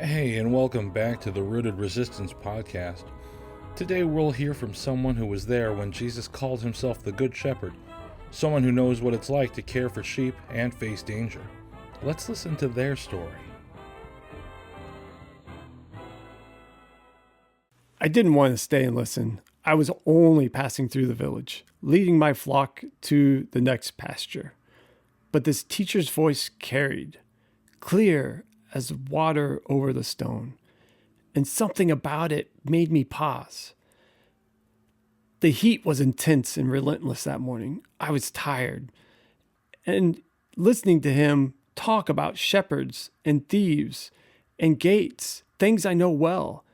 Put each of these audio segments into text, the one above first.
Hey, and welcome back to the Rooted Resistance podcast. Today we'll hear from someone who was there when Jesus called himself the Good Shepherd, someone who knows what it's like to care for sheep and face danger. Let's listen to their story. I didn't want to stay and listen. I was only passing through the village, leading my flock to the next pasture. But this teacher's voice carried, clear as water over the stone, and something about it made me pause. The heat was intense and relentless that morning. I was tired, and listening to him talk about shepherds and thieves and gates, things I know well.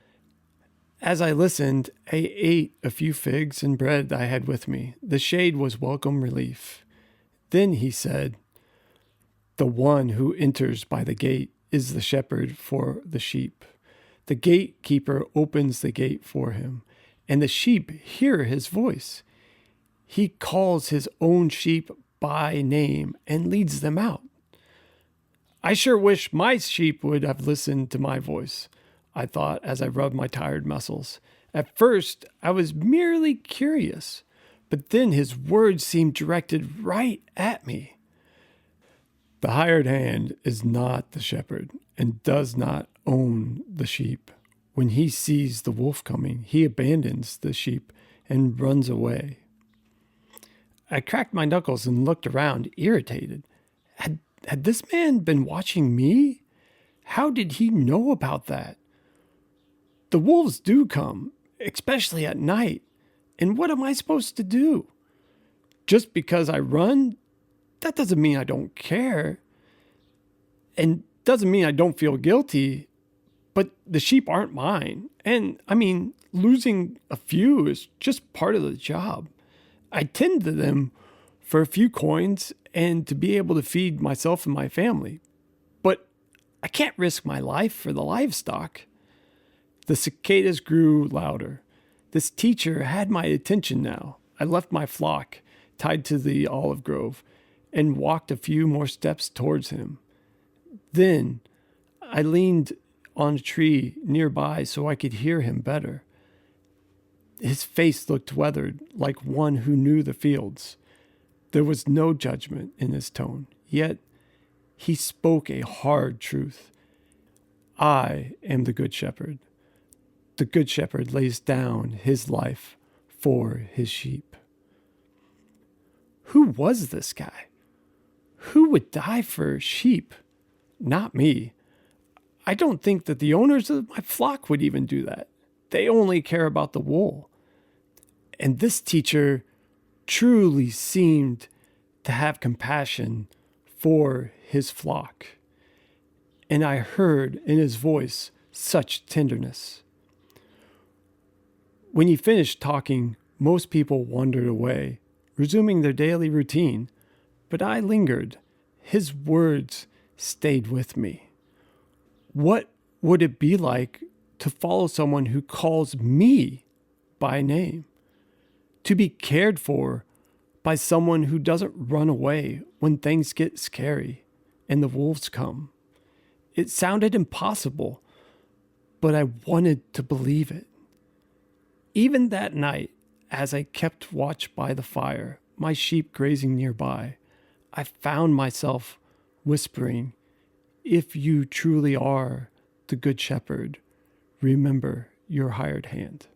As I listened, I ate a few figs and bread I had with me. The shade was welcome relief. Then he said, "The one who enters by the gate is the shepherd for the sheep. The gatekeeper opens the gate for him, and the sheep hear his voice. He calls his own sheep by name and leads them out." I sure wish my sheep would have listened to my voice, I thought as I rubbed my tired muscles. At first, I was merely curious, but then his words seemed directed right at me. The hired hand is not the shepherd and does not own the sheep. When he sees the wolf coming, he abandons the sheep and runs away. I cracked my knuckles and looked around, irritated. Had this man been watching me? How did he know about that? The wolves do come, especially at night. And what am I supposed to do? Just because I run, that doesn't mean I don't care. And doesn't mean I don't feel guilty. But the sheep aren't mine. And losing a few is just part of the job. I tend to them for a few coins and to be able to feed myself and my family. But I can't risk my life for the livestock. The cicadas grew louder. This teacher had my attention now. I left my flock tied to the olive grove and walked a few more steps towards him. Then I leaned on a tree nearby so I could hear him better. His face looked weathered, like one who knew the fields. There was no judgment in his tone, yet he spoke a hard truth. I am the Good Shepherd. The Good Shepherd lays down his life for his sheep. Who was this guy? Who would die for sheep? Not me. I don't think that the owners of my flock would even do that. They only care about the wool. And this teacher truly seemed to have compassion for his flock. And I heard in his voice such tenderness. When he finished talking, most people wandered away, resuming their daily routine, but I lingered. His words stayed with me. What would it be like to follow someone who calls me by name? To be cared for by someone who doesn't run away when things get scary and the wolves come? It sounded impossible, but I wanted to believe it. Even that night, as I kept watch by the fire, my sheep grazing nearby, I found myself whispering, "If you truly are the Good Shepherd, remember your hired hand."